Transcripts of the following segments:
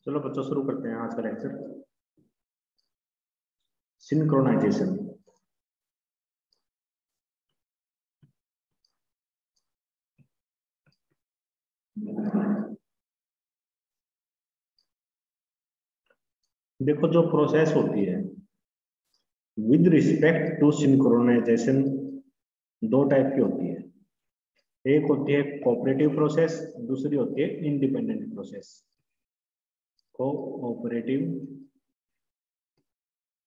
चलो बच्चों शुरू करते हैं आज का लेक्चर। सिंक्रोनाइजेशन। देखो, जो प्रोसेस होती है विद रिस्पेक्ट टू सिंक्रोनाइजेशन, दो टाइप की होती है। एक होती है कोऑपरेटिव प्रोसेस, दूसरी होती है इंडिपेंडेंट प्रोसेस। कोऑपरेटिव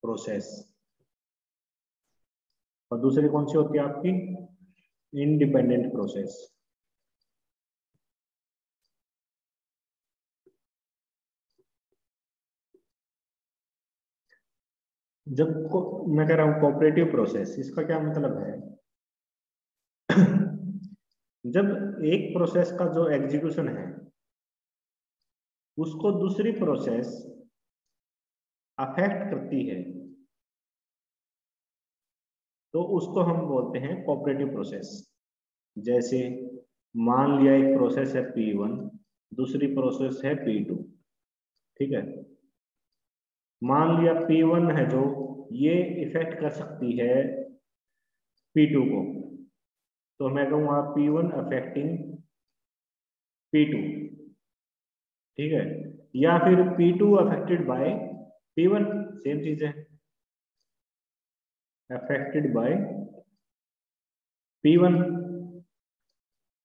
प्रोसेस और दूसरी कौन सी होती है आपकी? Independent process. मैं कह रहा हूं कोऑपरेटिव प्रोसेस, इसका क्या मतलब है? जब एक प्रोसेस का जो एग्जीक्यूशन है उसको दूसरी प्रोसेस अफेक्ट करती है तो उसको हम बोलते हैं कोऑपरेटिव प्रोसेस। जैसे मान लिया एक प्रोसेस है P1, दूसरी प्रोसेस है P2। ठीक है, मान लिया P1 है जो ये इफेक्ट कर सकती है P2 को, तो मैं कहूँगा P1 अफेक्टिंग P2। ठीक है, या फिर P2 affected by P1, same चीज है, अफेक्टेड बाय P1।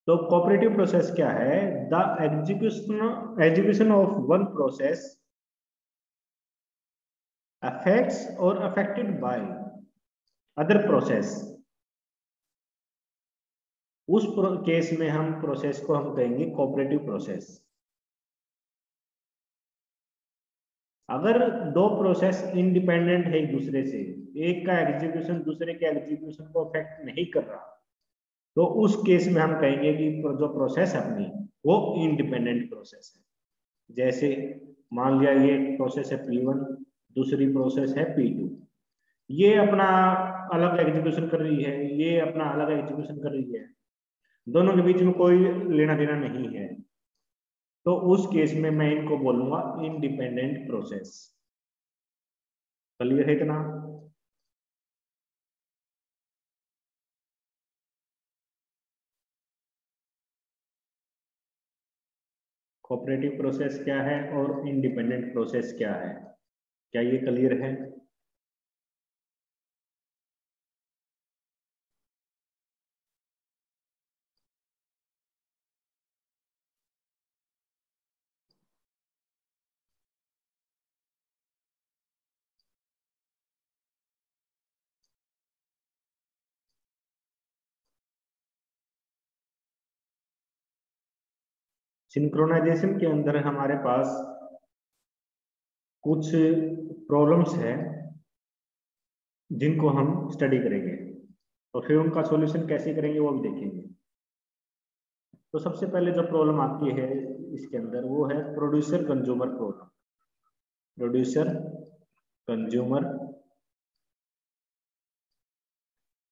तो कोऑपरेटिव प्रोसेस क्या है? The execution of one process affects और अफेक्टेड बाय अदर प्रोसेस। उस केस में हम प्रोसेस को हम कहेंगे कोऑपरेटिव प्रोसेस। अगर दो प्रोसेस इंडिपेंडेंट है एक दूसरे से, एक का एग्जीक्यूशन दूसरे के एग्जीक्यूशन को अफेक्ट नहीं कर रहा, तो उस केस में हम कहेंगे कि जो प्रोसेस है अपनी वो इंडिपेंडेंट प्रोसेस है। जैसे मान लिया ये प्रोसेस है P1, दूसरी प्रोसेस है P2। ये अपना अलग एग्जीक्यूशन कर रही है, ये अपना अलग एग्जीक्यूशन कर रही है, दोनों के बीच में कोई लेना देना नहीं है, तो उस केस में मैं इनको बोलूंगा इंडिपेंडेंट प्रोसेस। क्लियर है इतना? कोऑपरेटिव प्रोसेस क्या है और इंडिपेंडेंट प्रोसेस क्या है, क्या ये क्लियर है? सिंक्रोनाइजेशन के अंदर हमारे पास कुछ प्रॉब्लम्स हैं जिनको हम स्टडी करेंगे और फिर उनका सॉल्यूशन कैसे करेंगे वो भी देखेंगे। तो सबसे पहले जो प्रॉब्लम आती है इसके अंदर वो है producer consumer problem. Producer consumer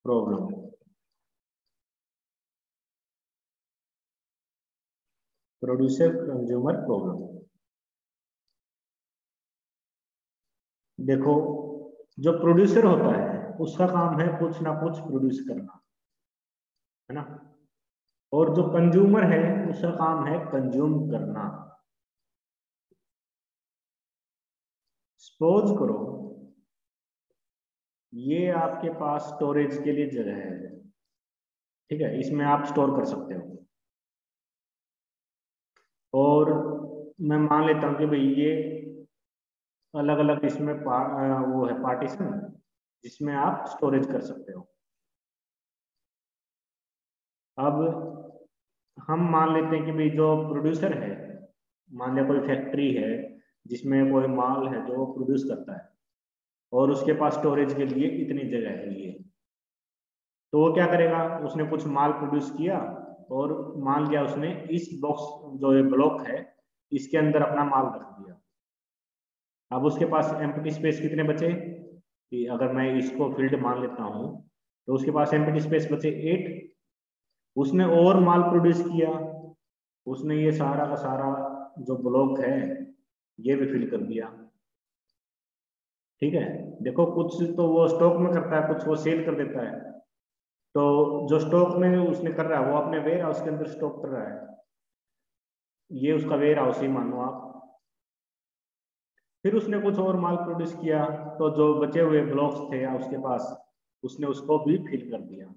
problem. Producer consumer problem. देखो, जो प्रोड्यूसर होता है उसका काम है कुछ ना कुछ प्रोड्यूस करना, है ना, और जो कंज्यूमर है उसका काम है कंज्यूम करना। सपोज करो ये आपके पास स्टोरेज के लिए जगह है, ठीक है, इसमें आप स्टोर कर सकते हो। और मैं मान लेता हूँ कि भाई ये अलग अलग इसमें वो है पार्टीशन जिसमें आप स्टोरेज कर सकते हो। अब हम मान लेते हैं कि भाई जो प्रोड्यूसर है, मान लिया कोई फैक्ट्री है जिसमें कोई माल है जो वो प्रोड्यूस करता है और उसके पास स्टोरेज के लिए इतनी जगह है ये, तो वो क्या करेगा, उसने कुछ माल प्रोड्यूस किया और मान लिया उसने इस बॉक्स जो ये ब्लॉक है इसके अंदर अपना माल रख दिया। अब उसके पास एम्प्टी स्पेस कितने बचे कि अगर मैं इसको फील्ड मान लेता हूँ तो उसके पास एम्प्टी स्पेस बचे 8। उसने और माल प्रोड्यूस किया, उसने ये सारा का सारा जो ब्लॉक है ये भी फिल कर दिया। ठीक है, देखो कुछ तो वो स्टॉक में करता है, कुछ वो सेल कर देता है। तो जो स्टॉक में उसने कर रहा है वो अपने वेयर हाउस के अंदर स्टॉक कर रहा है, ये उसका वेयर हाउस ही मानो आप। फिर उसने कुछ और माल प्रोड्यूस किया, तो जो बचे हुए ब्लॉक्स थे या उसके पास, उसने उसको भी फिल कर दिया।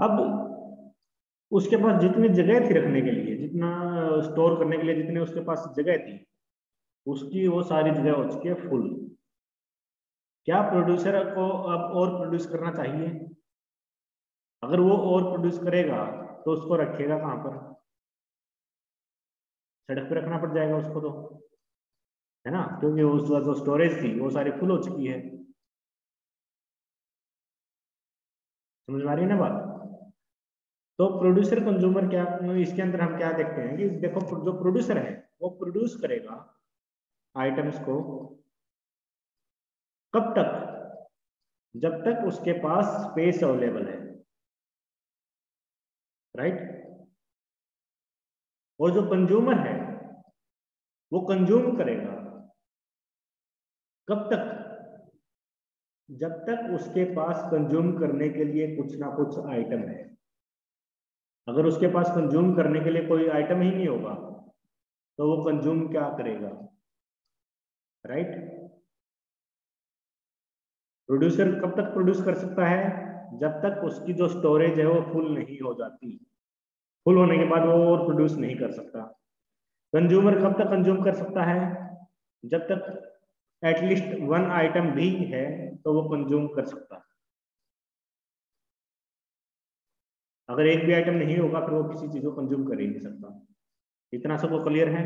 अब उसके पास जितनी जगह थी रखने के लिए, जितना स्टोर करने के लिए जितने उसके पास जगह थी, उसकी वो सारी जगह हो चुकी है फुल। क्या प्रोड्यूसर को अब और प्रोड्यूस करना चाहिए? अगर वो और प्रोड्यूस करेगा तो उसको रखेगा कहाँ पर? सड़क पे रखना पड़ जाएगा उसको तो, है ना, क्योंकि उसका जो स्टोरेज थी वो सारी फुल हो चुकी है। समझ में आ रही है ना बात? तो प्रोड्यूसर कंज्यूमर क्या, इसके अंदर हम क्या देखते हैं कि देखो जो प्रोड्यूसर है वो प्रोड्यूस करेगा आइटम्स को कब तक? जब तक उसके पास स्पेस अवेलेबल है, राइट। और जो कंज्यूमर है वो कंज्यूम करेगा कब तक? जब तक उसके पास कंज्यूम करने के लिए कुछ ना कुछ आइटम है। अगर उसके पास कंज्यूम करने के लिए कोई आइटम ही नहीं होगा तो वो कंज्यूम क्या करेगा, राइट। प्रोड्यूसर कब तक प्रोड्यूस कर सकता है? जब तक उसकी जो स्टोरेज है वो फुल नहीं हो जाती। फुल होने के बाद वो और प्रोड्यूस नहीं कर सकता। कंज्यूमर कब तक कंज्यूम कर सकता है? जब तक एटलीस्ट वन आइटम भी है तो वो कंज्यूम कर सकता है। अगर एक भी आइटम नहीं होगा फिर वो किसी चीज को कंज्यूम कर ही नहीं सकता। इतना सबको क्लियर है?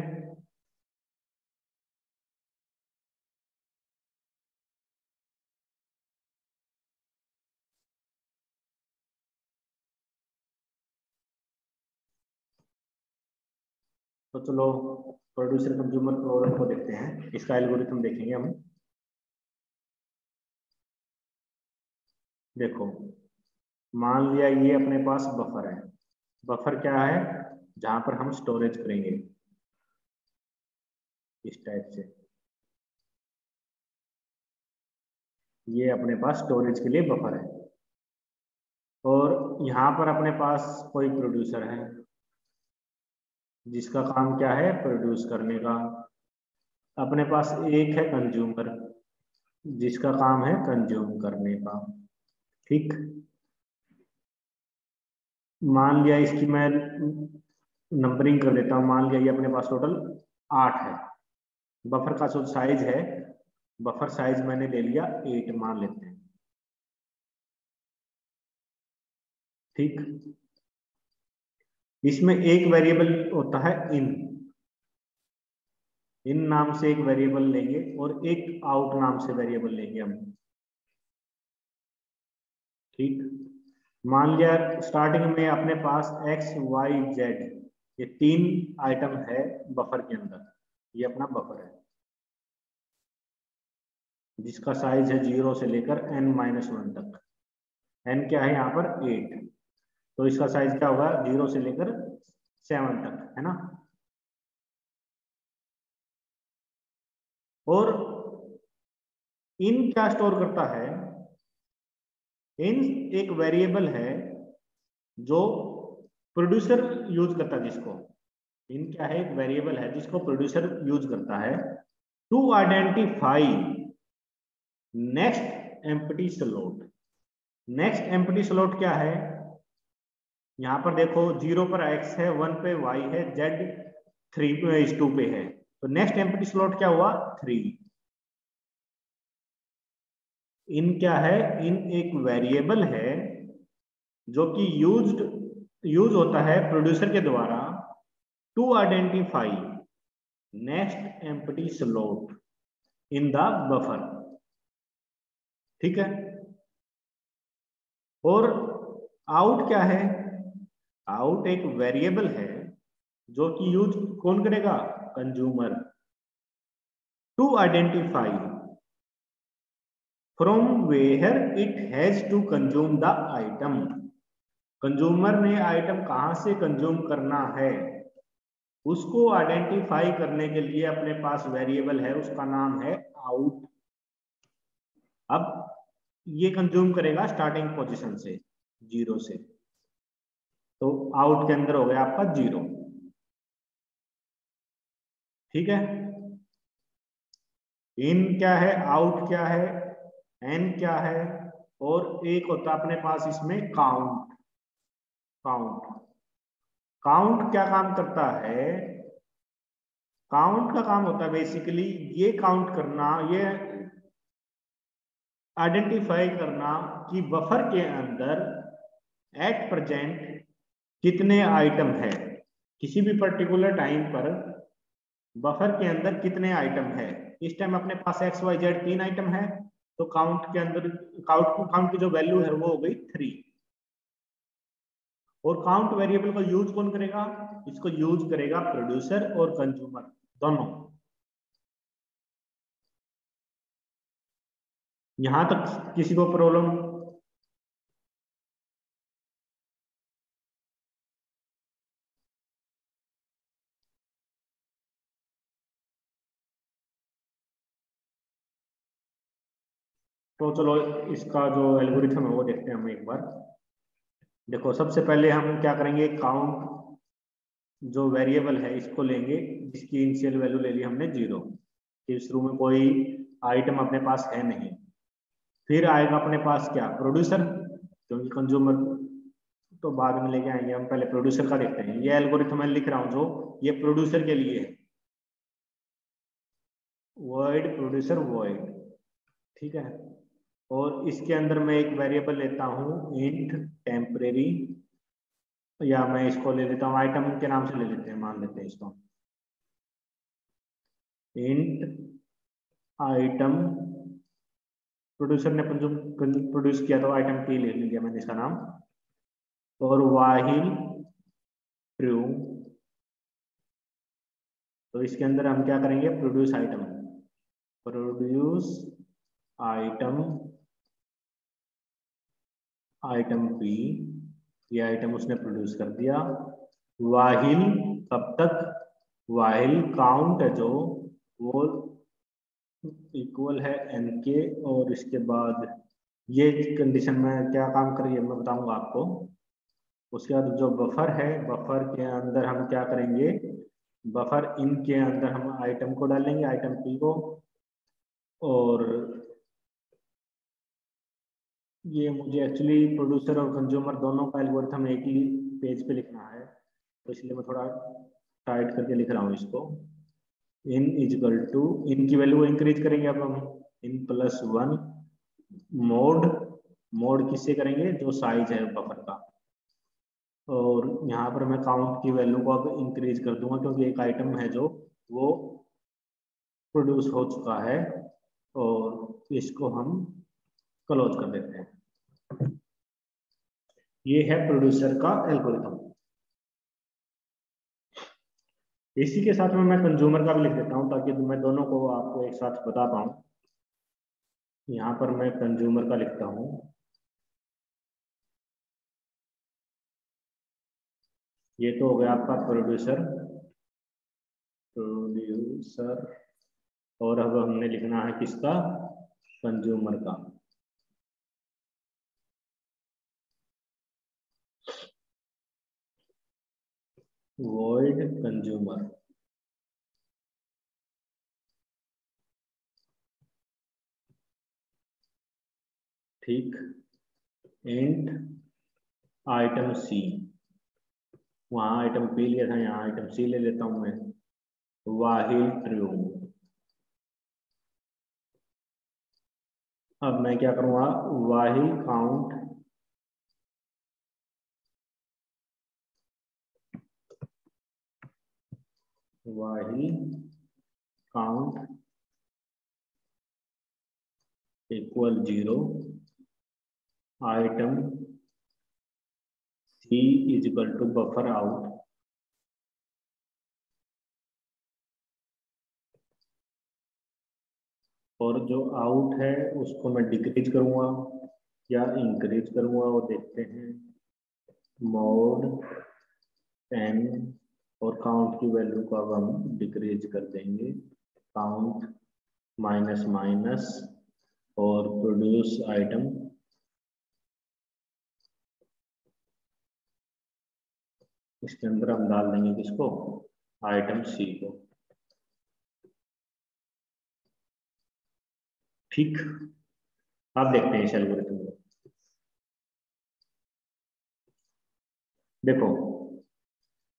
तो चलो प्रोड्यूसर कंज्यूमर प्रॉब्लम को देखते हैं, इसका एल्गोरिथम देखेंगे हम। देखो मान लिया ये अपने पास बफर है। बफर क्या है? जहां पर हम स्टोरेज करेंगे, इस टाइप से। ये अपने पास स्टोरेज के लिए बफर है। और यहाँ पर अपने पास कोई प्रोड्यूसर है जिसका काम क्या है? प्रोड्यूस करने का। अपने पास एक है कंज्यूमर जिसका काम है कंज्यूम करने का। ठीक, मान लिया इसकी मैं नंबरिंग कर देता हूँ। मान लिया ये अपने पास टोटल 8 है। बफर का जो साइज है, बफर साइज मैंने ले लिया 8 मान लेते हैं। ठीक, इसमें एक वेरिएबल होता है इन। इन नाम से एक वेरिएबल लेंगे और एक आउट नाम से वेरिएबल लेंगे हम। ठीक, मान लिया स्टार्टिंग में अपने पास x y z ये 3 आइटम है बफर के अंदर। ये अपना बफर है जिसका साइज है 0 से लेकर n-1 तक। n क्या है यहाँ पर? 8। तो इसका साइज क्या होगा? 0 से लेकर 7 तक, है ना। और इन क्या स्टोर करता है? इन एक वेरिएबल है जो प्रोड्यूसर यूज करता है, जिसको इन क्या है? एक वेरिएबल है जिसको प्रोड्यूसर यूज करता है to identify next empty slot. Next empty slot क्या है? यहां पर देखो 0 पर x है, 1 पे y है, z 3:2 पे है। तो नेक्स्ट एम्प्टी स्लॉट क्या हुआ? 3। इन क्या है? इन एक वेरिएबल है जो कि यूज होता है प्रोड्यूसर के द्वारा to identify next empty slot in the buffer. ठीक है, और आउट क्या है? आउट एक वेरिएबल है जो कि यूज कौन करेगा? Consumer, to identify from where it has to consume the item. Consumer ने आइटम कहां से कंज्यूम करना है उसको आइडेंटिफाई करने के लिए अपने पास वेरिएबल है, उसका नाम है आउट। अब ये कंज्यूम करेगा स्टार्टिंग पोजीशन से 0 से, तो आउट के अंदर हो गया आपका 0। ठीक है, इन क्या है, आउट क्या है, एन क्या है, और एक होता है अपने पास इसमें काउंट। काउंट काउंट क्या काम करता है, काउंट का काम होता है बेसिकली ये काउंट करना, ये आइडेंटिफाई करना कि बफर के अंदर एट प्रेजेंट कितने आइटम है, किसी भी पर्टिकुलर टाइम पर बफर के अंदर कितने आइटम है। इस टाइम अपने पास एक्स वाई जेड 3 आइटम है, तो काउंट के अंदर काउंट की जो वैल्यू है वो हो गई 3। और काउंट वेरिएबल को यूज कौन करेगा, इसको यूज करेगा प्रोड्यूसर और कंज्यूमर दोनों। यहां तक किसी को प्रॉब्लम? तो चलो इसका जो एल्गोरिथम है वो देखते हैं हम एक बार। देखो सबसे पहले हम क्या करेंगे, काउंट जो वेरिएबल है इसको लेंगे जिसकी इनिशियल वैल्यू ले ली हमने 0, कि शुरू में कोई आइटम अपने पास है नहीं। फिर आएगा अपने पास क्या, प्रोड्यूसर, क्योंकि कंज्यूमर तो बाद में लेके आएंगे, हम पहले प्रोड्यूसर का देखते हैं। ये एल्गोरिथम मैं लिख रहा हूँ जो ये प्रोड्यूसर के लिए है, वॉइड प्रोड्यूसर वॉइड। ठीक है, और इसके अंदर मैं एक वेरिएबल लेता हूँ इंट टेम्परेरी, या मैं इसको ले लेता हूँ आइटम के नाम से ले लेते हैं, मान लेते हैं इसको इंट आइटम। प्रोड्यूसर ने प्रोड्यूस किया तो आइटम पी ले लिया मैंने इसका नाम, और वाहिल ट्रू। तो इसके अंदर हम क्या करेंगे, produce item, produce item, item P, ये आइटम उसने प्रोड्यूस कर दिया। वाहिल कब तक, वाहिल काउंट है जो वो इक्वल है एन के, और इसके बाद ये कंडीशन में क्या काम करेंगे मैं बताऊंगा आपको। उसके बाद जो बफर है, बफर के अंदर हम क्या करेंगे, बफर इन के अंदर हम आइटम को डालेंगे, आइटम पी को। और ये मुझे एक्चुअली प्रोड्यूसर और कंज्यूमर दोनों का एल्गोरिथम एक ही पेज पे लिखना है, तो इसलिए मैं थोड़ा टाइट करके लिख रहा हूँ इसको। इन इजकल टू, इन की वैल्यू को इंक्रीज करेंगे अब हम, इन प्लस 1 मोड, मोड किससे करेंगे, जो साइज है बफर का। और यहाँ पर मैं काउंट की वैल्यू को अब इंक्रीज कर दूंगा, क्योंकि एक आइटम है जो वो प्रोड्यूस हो चुका है, और इसको हम क्लोज कर देते हैं। ये है प्रोड्यूसर का एल्गोरिथम। इसी के साथ में मैं कंज्यूमर का भी लिख देता हूँ, ताकि मैं दोनों को आपको एक साथ बता पाऊँ। यहाँ पर मैं कंज्यूमर का लिखता हूँ, ये तो हो गया आपका प्रोड्यूसर, प्रोड्यूसर। और अब हमने लिखना है किसका, कंज्यूमर का। Void consumer. ठीक, इंट आइटम सी, वहां आइटम पी लिया था, यहाँ आइटम सी ले लेता हूं मैं, वाहिल ट्रू। अब मैं क्या करूंगा, while count, while count equal 0, item C is equal to buffer out. और जो आउट है उसको मैं डिक्रीज करूंगा या इंक्रीज करूंगा, वो देखते हैं। मोड 10 और काउंट की वैल्यू को अब हम डिक्रीज कर देंगे, काउंट माइनस माइनस और प्रोड्यूस आइटम, इसके अंदर हम डाल देंगे किसको, आइटम सी को। ठीक, अब देखते हैं इस एल्गोरिथम को। देखो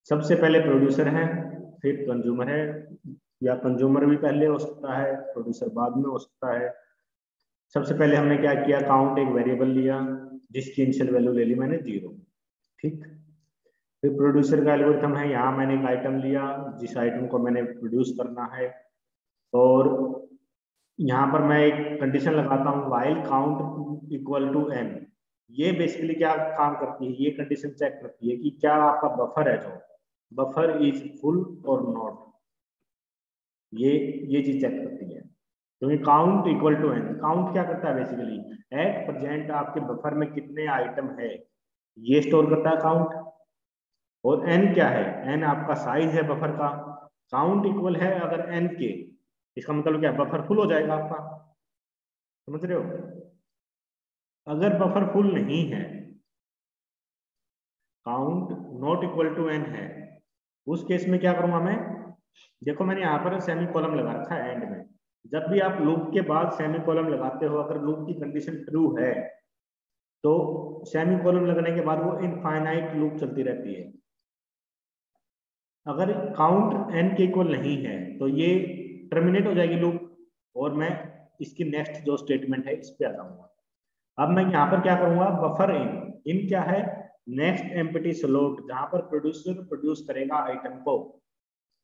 सबसे पहले प्रोड्यूसर है, फिर कंज्यूमर है, या कंज्यूमर भी पहले हो सकता है, प्रोड्यूसर बाद में हो सकता है। सबसे पहले हमने क्या किया, काउंट एक वेरिएबल लिया जिसकी इनिशियल वैल्यू ले ली मैंने 0। ठीक, फिर प्रोड्यूसर का एल्गोरिथम है, यहाँ मैंने एक आइटम लिया जिस आइटम को मैंने प्रोड्यूस करना है, और यहाँ पर मैं एक कंडीशन लगाता हूँ while count equal to n। ये बेसिकली क्या काम करती है, ये कंडीशन चेक करती है कि क्या आपका बफर है, जो बफर इज फुल और नॉट, ये चीज चेक करती है। क्योंकि count equal to n, count क्या करता है बेसिकली, एट प्रेजेंट आपके बफर में कितने आइटम है ये स्टोर करता है काउंट। और n क्या है, n आपका साइज है बफर का। काउंट इक्वल है अगर n के, इसका मतलब क्या, बफर फुल हो जाएगा आपका, समझ रहे हो। अगर बफर फुल नहीं है, count not equal to n है, उस केस में क्या करूंगा मैं, देखो मैंने यहाँ पर सेमी कॉलम लगा रखा है एंड में। जब भी आप लूप के बाद सेमी कॉलम लगाते हो, अगर लूप की कंडीशन ट्रू है तो सेमी कॉलम लगने के बाद वो इनफाइनाइट लूप चलती रहती है। अगर काउंट n के इक्वल नहीं है तो ये टर्मिनेट हो जाएगी लूप, और मैं इसकी नेक्स्ट जो स्टेटमेंट है इस पे आ जाऊंगा। अब मैं यहाँ पर क्या करूंगा, बफर इन क्या है, नेक्स्ट एम्प्टी स्लॉट जहां पर प्रोड्यूसर प्रोड्यूस करेगा आइटम को।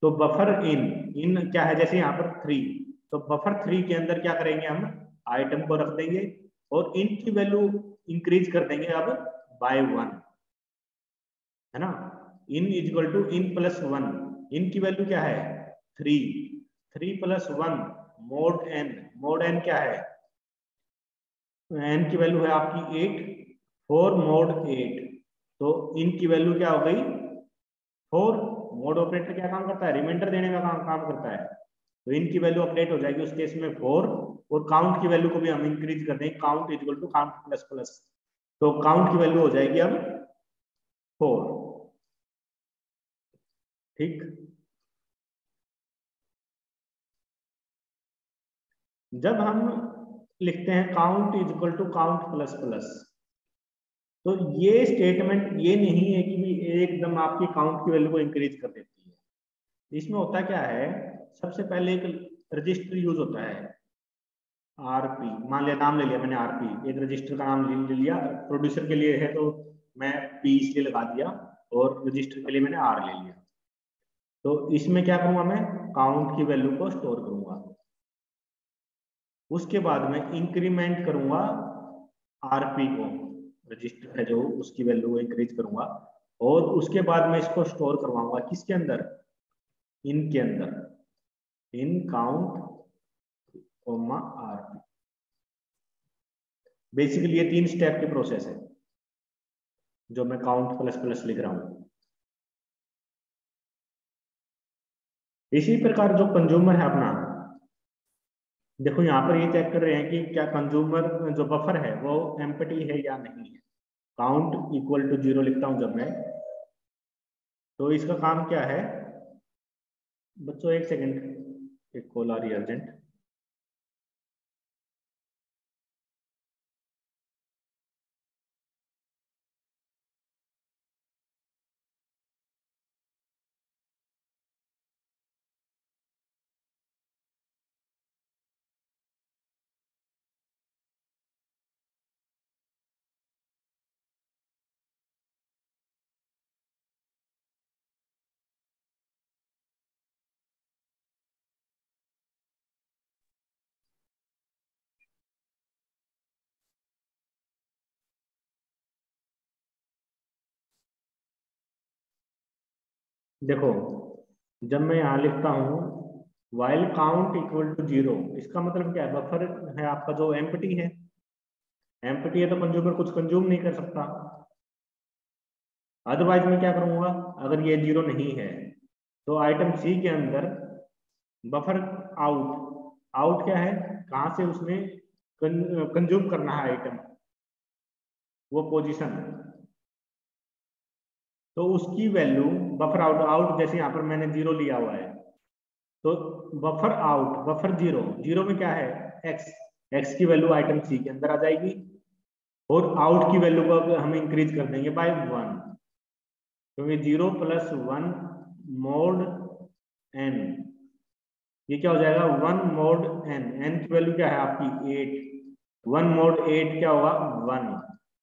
तो बफर इन क्या है, जैसे यहाँ पर 3, तो बफर 3 के अंदर क्या करेंगे, हम आइटम को रख देंगे और इन की वैल्यू इंक्रीज कर देंगे अब बाय 1, है ना। In is equal to in plus 1, in की वैल्यू क्या है 3, 3 plus 1 mod n, mod n क्या है, n की वैल्यू है आपकी 8, 4 मोड 8, तो इन की वैल्यू क्या हो गई 4। मोड ऑपरेटर क्या काम करता है, रिमाइंडर देने का काम करता है, तो इनकी वैल्यू अपडेट हो जाएगी उस केस में 4। और काउंट की वैल्यू को भी हम इंक्रीज कर देंगे, count is equal to count plus plus, तो काउंट की वैल्यू हो जाएगी अब 4। ठीक, जब हम लिखते हैं count is equal to count plus plus, तो ये स्टेटमेंट ये नहीं है कि भी एकदम आपकी काउंट की वैल्यू को इंक्रीज कर देती है। इसमें होता क्या है, सबसे पहले एक रजिस्टर यूज होता है आरपी, मान लिया नाम ले लिया मैंने आरपी, एक रजिस्टर का नाम ले लिया, प्रोड्यूसर के लिए है तो मैं पी इसलिए लगा दिया, और रजिस्टर के लिए मैंने आर ले लिया। तो इसमें क्या करूंगा, मैं काउंट की वैल्यू को स्टोर करूंगा, उसके बाद में इंक्रीमेंट करूंगा आरपी को, रजिस्टर है जो उसकी वैल्यू को इंक्रीज करूंगा, और उसके बाद में इसको स्टोर करवाऊंगा किसके अंदर, इन के अंदर, इन काउंट कोमा आरपी। बेसिकली ये 3 स्टेप की प्रोसेस है जो मैं काउंट प्लस प्लस लिख रहा हूं। इसी प्रकार जो कंज्यूमर है अपना, देखो यहाँ पर ये चेक कर रहे हैं कि क्या कंज्यूमर जो बफर है वो एम्प्टी है या नहीं है। काउंट इक्वल टू 0 लिखता हूं जब मैं, तो इसका काम क्या है, बच्चों एक सेकंड, एक कॉल आ रही है अर्जेंट। देखो जब मैं यहाँ लिखता हूँ while काउंट इक्वल टू 0, इसका मतलब क्या है, बफर है आपका जो एम्प्टी है, एम्प्टी है तो कंज्यूमर कुछ कंज्यूम नहीं कर सकता। अदरवाइज मैं क्या करूंगा, अगर ये 0 नहीं है तो आइटम सी के अंदर बफर आउट क्या है, कहां से उसने कंज्यूम करना है आइटम, वो पोजीशन। तो उसकी वैल्यू बफर आउट जैसे यहाँ पर मैंने 0 लिया हुआ है, तो बफर जीरो में क्या है, एक्स की वैल्यू आइटम सी के अंदर आ जाएगी, और आउट की वैल्यू को हम इंक्रीज कर देंगे बाय 1, क्योंकि 0 + 1 mod n, ये क्या हो जाएगा 1 mod n की वैल्यू क्या है आपकी 8, 1 mod 8 क्या होगा 1,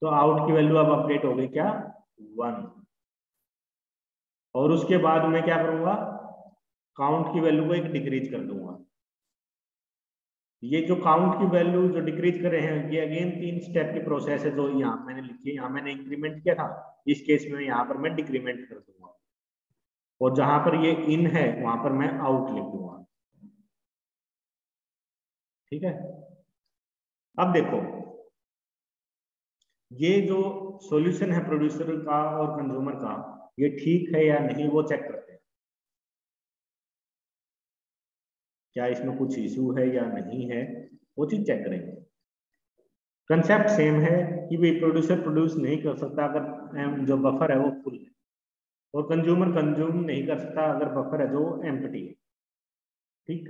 तो आउट की वैल्यू अब अपडेट हो गई क्या 1। और उसके बाद मैं क्या करूंगा, काउंट की वैल्यू को एक डिक्रीज कर दूंगा। ये जो काउंट की वैल्यू जो डिक्रीज कर रहे हैं, ये अगेन 3 स्टेप की प्रोसेस है जो यहाँ मैंने लिखी है। यहाँ मैंने इंक्रीमेंट किया था, इस केस में यहाँ पर मैं डिक्रीमेंट कर दूंगा, और जहां पर ये इन है वहां पर मैं आउट लिख दूंगा। ठीक है, अब देखो ये जो सॉल्यूशन है प्रोड्यूसर का और कंज्यूमर का, ये ठीक है या नहीं वो चेक करते हैं, क्या इसमें कुछ इशू है या नहीं है, वो चीज चेक करेंगे। कंसेप्ट सेम है कि भाई प्रोड्यूसर प्रोड्यूस नहीं कर सकता अगर जो बफर है वो फुल है, और कंज्यूमर कंज्यूम नहीं कर सकता अगर बफर है जो एम्प्टी है। ठीक,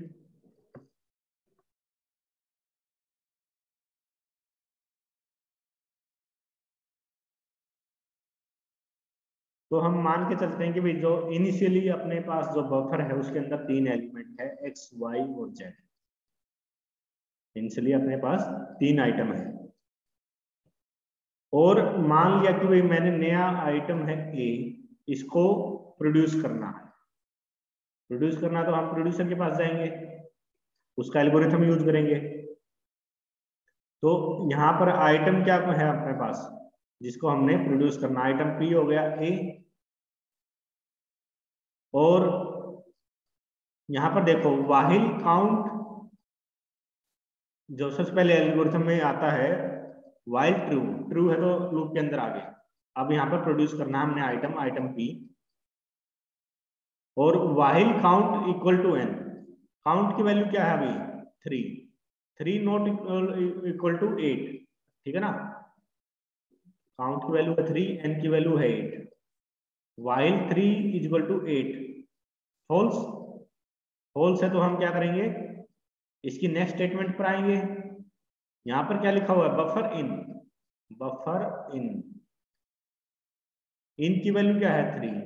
तो हम मान के चलते हैं कि भाई जो इनिशियली अपने पास जो बफर है उसके अंदर 3 एलिमेंट है एक्स वाई और जेड। इनिशियली अपने पास 3 आइटम है, और मान लिया कि भाई मैंने नया आइटम है ए, इसको प्रोड्यूस करना है। प्रोड्यूस करना तो हम प्रोड्यूसर के पास जाएंगे, उसका एल्गोरिथम यूज करेंगे। तो यहाँ पर आइटम क्या है अपने पास जिसको हमने प्रोड्यूस करना, आइटम पी हो गया ए, और यहाँ पर देखो व्हाइल काउंट जो सबसे पहले एल्गोरिथम में आता है, व्हाइल ट्रू है तो लूप के अंदर आ गए। अब यहाँ पर प्रोड्यूस करना हमने आइटम पी, और while count equal to N, count की वैल्यू क्या है अभी 3 नॉट इक्वल टू 8, ठीक है ना, काउंट की वैल्यू है 3, एन की वैल्यू है 8, while 3 equal to 8 false, false है तो हम क्या करेंगे, इसकी नेक्स्ट स्टेटमेंट पर आएंगे। यहां पर क्या लिखा हुआ है बफर इन की वैल्यू क्या है 3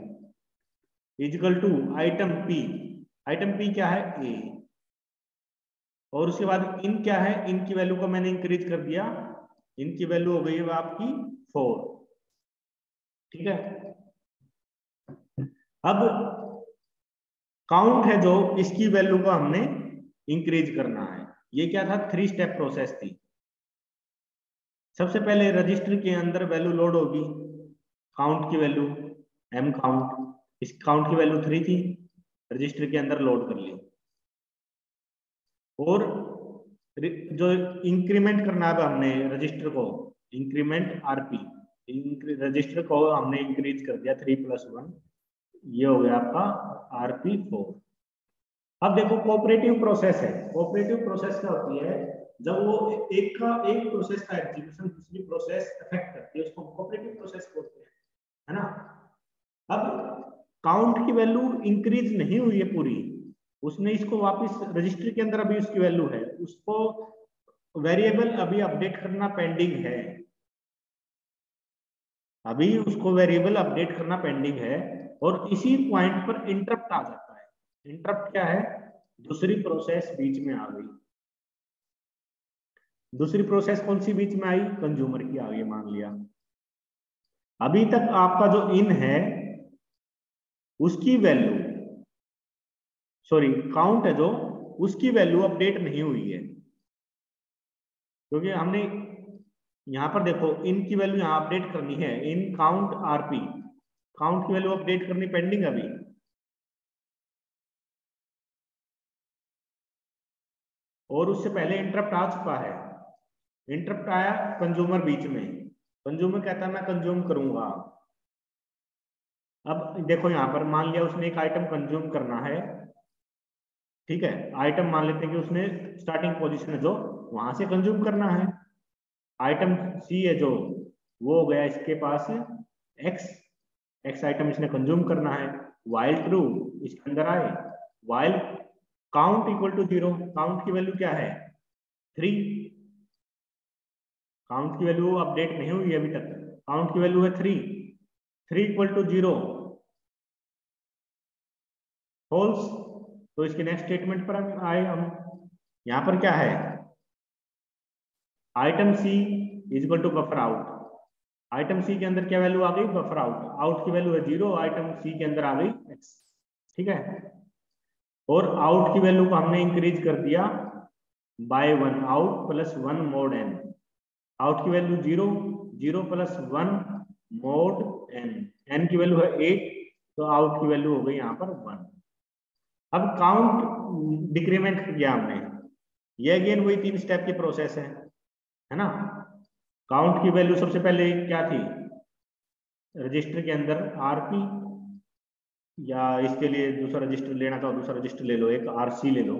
इक्वल टू आइटम पी क्या है ए, और उसके बाद इन क्या है, इन की वैल्यू को मैंने इंक्रीज कर दिया, इन की वैल्यू हो गई है आपकी 4। ठीक है, अब काउंट है जो इसकी वैल्यू को हमने इंक्रीज करना है। ये क्या था 3 स्टेप प्रोसेस थी। सबसे पहले रजिस्टर के अंदर वैल्यू लोड होगी, काउंट की वैल्यू एम काउंट, इस काउंट की वैल्यू 3 थी, रजिस्टर के अंदर लोड कर ली, और जो इंक्रीमेंट करना है हमने रजिस्टर को, इंक्रीमेंट आरपी, रजिस्टर को हमने इंक्रीज कर दिया 3 + 1, ये हो गया आपका RP4। अब देखो कोऑपरेटिव प्रोसेस है, कोऑपरेटिव प्रोसेस क्या होती है, जब वो एक प्रोसेस का एग्जीक्यूशन दूसरी प्रोसेस अफेक्ट करती है उसको कोऑपरेटिव प्रोसेस बोलते हैं, है ना। अब काउंट की वैल्यू इंक्रीज नहीं हुई है पूरी, उसने इसको वापस रजिस्टर के अंदर अभी उसकी वैल्यू है, उसको वेरिएबल अभी अपडेट करना पेंडिंग है, अभी उसको वेरिएबल अपडेट करना पेंडिंग है, और इसी पॉइंट पर इंटरप्ट आ जाता है। इंटरप्ट क्या है, दूसरी प्रोसेस बीच में आ गई। दूसरी प्रोसेस कौन सी बीच में आई, कंज्यूमर की आ गई मान लिया। अभी तक आपका जो इन है उसकी वैल्यू, सॉरी काउंट है जो, उसकी वैल्यू अपडेट नहीं हुई है, क्योंकि हमने यहां पर देखो इन की वैल्यू यहां अपडेट करनी है, इन काउंट आरपी, काउंट की वैल्यू अपडेट करनी पेंडिंग अभी, और उससे पहले इंटरप्ट आ चुका है। इंटरप्ट आया कंज्यूमर बीच में, कंज्यूमर कहता है मैं कंज्यूम करूंगा, अब देखो यहाँ पर मान लिया उसने एक आइटम कंज्यूम करना है, ठीक है, आइटम मान लेते हैं कि उसने स्टार्टिंग पोजीशन है जो वहां से कंज्यूम करना है, आइटम सी है जो वो हो गया इसके पास एक्स, एक्स आइटम इसने कंज्यूम करना है, वाइल ट्रू इसके अंदर आए, while count equal to 0, count की वैल्यू क्या है 3, काउंट की वैल्यू अपडेट नहीं हुई अभी तक, काउंट की वैल्यू है 3, 3 इक्वल टू 0 फॉल्स। तो इसके नेक्स्ट स्टेटमेंट पर हम आए, हम यहां पर क्या है item C is equal to buffer out, item C के अंदर क्या वैल्यू आ गई बफर आउट, आउट की वैल्यू है 0, आइटम सी के अंदर आ गई एक्स, ठीक है, और आउट की वैल्यू को हमने इंक्रीज कर दिया by 1, out plus 1 mod N, out की value 0, 0 plus 1 mod N, N की वैल्यू है 8, तो आउट की वैल्यू हो गई यहाँ पर 1। अब काउंट डिक्रीमेंट किया हमने, ये अगेन वही 3 स्टेप की प्रोसेस है ना। काउंट की वैल्यू सबसे पहले क्या थी, रजिस्टर के अंदर आरपी, या इसके लिए दूसरा रजिस्टर लेना था दूसरा रजिस्टर ले लो, एक आरसी ले लो।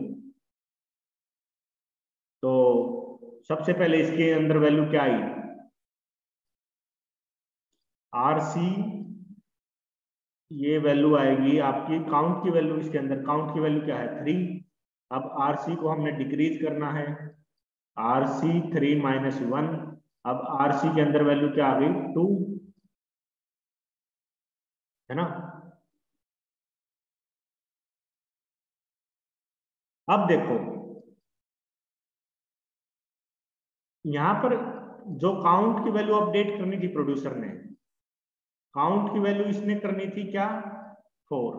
तो सबसे पहले इसके अंदर वैल्यू क्या आई आरसी, ये वैल्यू आएगी आपकी काउंट की वैल्यू, इसके अंदर काउंट की वैल्यू क्या है 3, अब आरसी को हमने डिक्रीज करना है, आरसी 3 माइनस 1, अब आरसी के अंदर वैल्यू क्या आ गई 2, है ना। अब देखो यहां पर जो काउंट की वैल्यू अपडेट करनी थी प्रोड्यूसर ने, काउंट की वैल्यू इसने करनी थी क्या 4,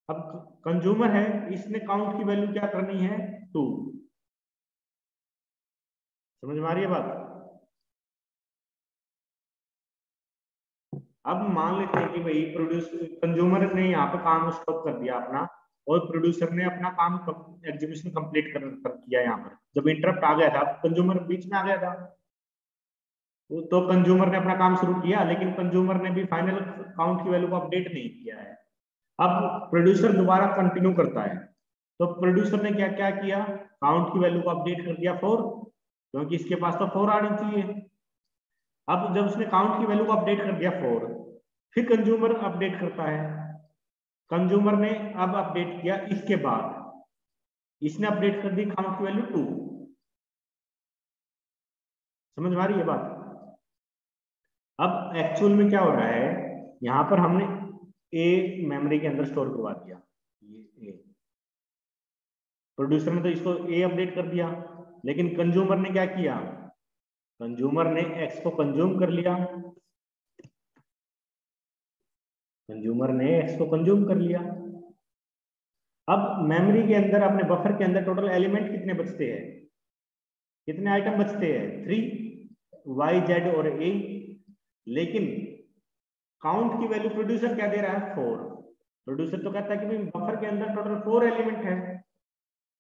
अब कंज्यूमर है इसने काउंट की वैल्यू क्या करनी है 2, समझ में आ रही है बात। अब मान लेते हैं कि भाई कंज्यूमर ने यहाँ पे काम स्टॉप कर दिया अपना, और प्रोड्यूसर ने अपना काम एग्जीक्यूशन कंप्लीट कर किया, यहाँ पर जब इंटरप्ट आ गया था कंज्यूमर बीच में आ गया था, तो कंज्यूमर ने अपना काम शुरू किया, लेकिन कंज्यूमर ने भी फाइनल काउंट की वैल्यू को अपडेट नहीं किया है। अब प्रोड्यूसर दोबारा कंटिन्यू करता है, तो प्रोड्यूसर ने क्या क्या किया, काउंट की वैल्यू को अपडेट कर दिया 4, क्योंकि इसके पास तो 4 आनी चाहिए। अब जब उसने काउंट की वैल्यू को अपडेट कर दिया 4, फिर कंज्यूमर अपडेट करता है, कंज्यूमर ने अब अपडेट किया इसके बाद, इसने अपडेट कर दी काउंट की वैल्यू 2, समझ में आ रही है बात। अब एक्चुअल में क्या हो रहा है, यहां पर हमने ए मेमोरी के अंदर स्टोर करवा दिया, ये ए, प्रोड्यूसर ने तो इसको ए अपडेट कर दिया, लेकिन कंज्यूमर ने क्या किया, कंज्यूमर ने एक्स को कंज्यूम कर लिया, कंज्यूमर ने एक्स को कंज्यूम कर लिया। अब मेमोरी के अंदर अपने बफर के अंदर टोटल एलिमेंट कितने बचते हैं, कितने आइटम बचते हैं 3, वाई जेड और ए, लेकिन काउंट की वैल्यू प्रोड्यूसर क्या दे रहा है 4, प्रोड्यूसर तो कहता है कि बफर के अंदर टोटल 4 एलिमेंट है,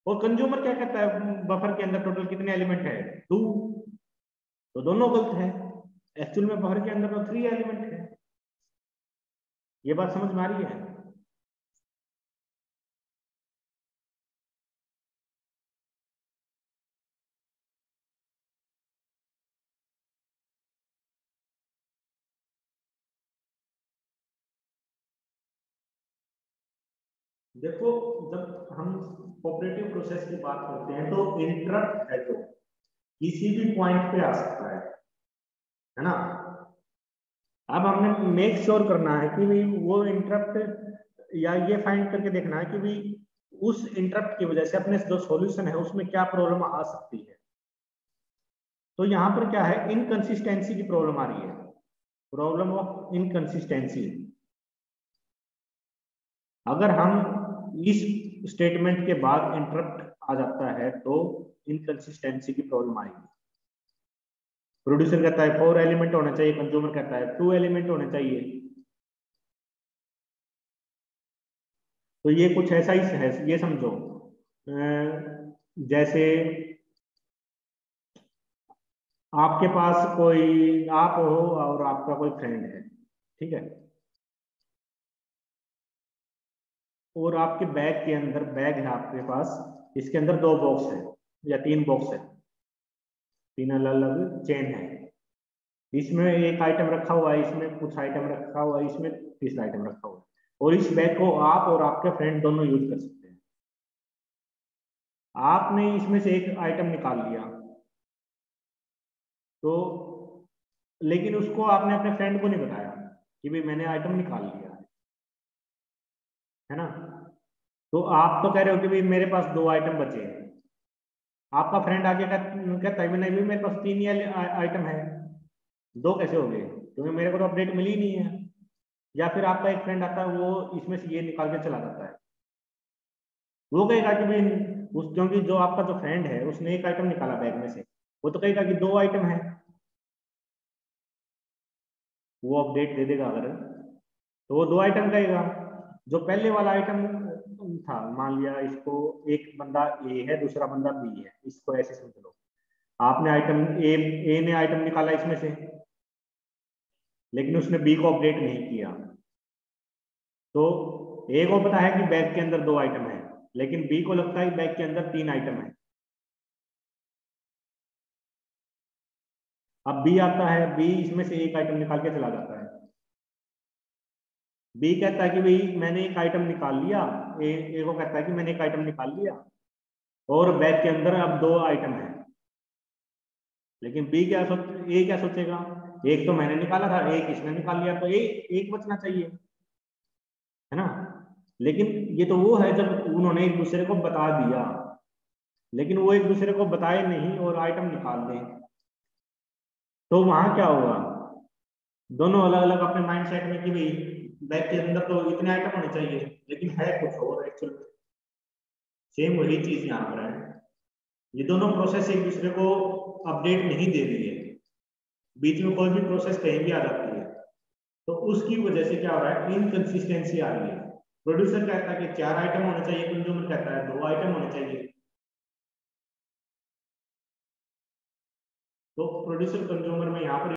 और कंज्यूमर क्या कहता है बफर के अंदर टोटल कितने एलिमेंट है 2, तो दोनों गलत है, एक्चुअल में बफर के अंदर तो 3 एलिमेंट है। ये बात समझ में आ रही है। देखो जब हम कोऑपरेटिव प्रोसेस की बात करते हैं तो इंटरप्ट है जो किसी भी पॉइंट पे आ सकता है ना। अब हमने मेक श्योर करना है कि भाई वो इंटरप्ट, या ये फाइंड करके देखना है कि भाई उस इंटरप्ट की वजह से अपने जो सॉल्यूशन है उसमें क्या प्रॉब्लम आ सकती है। तो यहाँ पर क्या है इनकंसिस्टेंसी की प्रॉब्लम आ रही है, प्रॉब्लम ऑफ इनकंसिस्टेंसी। अगर हम इस स्टेटमेंट के बाद इंटरप्ट आ जाता है तो इनकंसिस्टेंसी की प्रॉब्लम आएगी। प्रोड्यूसर कहता है 4 एलिमेंट होना चाहिए, कंज्यूमर कहता है 2 एलिमेंट होने चाहिए। तो ये कुछ ऐसा ही है, ये समझो जैसे आपके पास कोई आप हो और आपका कोई फ्रेंड है, ठीक है, और आपके बैग के अंदर, बैग है आपके पास, इसके अंदर 2 बॉक्स है या 3 बॉक्स है, 3 अलग अलग चेन है। इसमें एक आइटम रखा हुआ है, इसमें कुछ आइटम रखा हुआ है, इसमें तीसरा आइटम रखा हुआ है, और इस बैग को आप और आपके फ्रेंड दोनों यूज कर सकते हैं। आपने इसमें से एक आइटम निकाल लिया, तो लेकिन उसको आपने अपने फ्रेंड को नहीं बताया कि भाई मैंने आइटम निकाल लिया है ना। तो आप तो कह रहे हो कि भाई मेरे पास 2 आइटम बचे हैं, आपका फ्रेंड आगे कहता है नहीं भाई मेरे पास 3 ही आइटम है, 2 कैसे हो गए, क्योंकि मेरे को तो अपडेट मिली ही नहीं है। या फिर आपका एक फ्रेंड आता है, वो इसमें से ये निकाल के चला जाता है, वो कहेगा कि भाई उस, क्योंकि जो आपका जो फ्रेंड है उसने एक आइटम निकाला बैग में से, वो तो कहेगा कि 2 आइटम है, वो अपडेट दे देगा अगर, तो वो 2 आइटम कहेगा। जो पहले वाला आइटम था, मान लिया इसको, एक बंदा ए है, दूसरा बंदा बी है, इसको ऐसे समझ लो, आपने आइटम ए ने आइटम निकाला इसमें से, लेकिन उसने बी को अपडेट नहीं किया। तो ए को पता है कि बैग के अंदर 2 आइटम है, लेकिन बी को लगता है बैग के अंदर 3 आइटम है। अब बी आता है, बी इसमें से एक आइटम निकाल के चला जाता है। बी कहता है कि भाई मैंने एक आइटम निकाल लिया, ए को कहता है कि मैंने एक आइटम निकाल लिया, और बैग के अंदर अब 2 आइटम है। लेकिन बी क्या सोच, ए क्या सोचेगा, एक तो मैंने निकाला था, एक इसने निकाल लिया, तो एक बचना चाहिए, है ना। लेकिन ये तो वो है जब उन्होंने एक दूसरे को बता दिया, लेकिन वो एक दूसरे को बताए नहीं और आइटम निकाल दें, तो वहां क्या होगा, दोनों अलग अलग अपने माइंड सेट में कि भाई बैग के अंदर तो इतने आइटम होने चाहिए, लेकिन है कुछ और एक्चुअल। सेम वही चीज यहाँ पर है, ये दोनों प्रोसेस एक दूसरे को अपडेट नहीं दे रही है, बीच में कोई भी प्रोसेस कहीं भी आ जाती है, तो उसकी वजह से क्या हो रहा है, इनकंसिस्टेंसी आ रही है। प्रोड्यूसर कहता है कि 4 आइटम होने चाहिए, कंज्यूमर कहता है 2 आइटम होने चाहिए। तो प्रोड्यूसर कंज्यूमर में यहाँ पर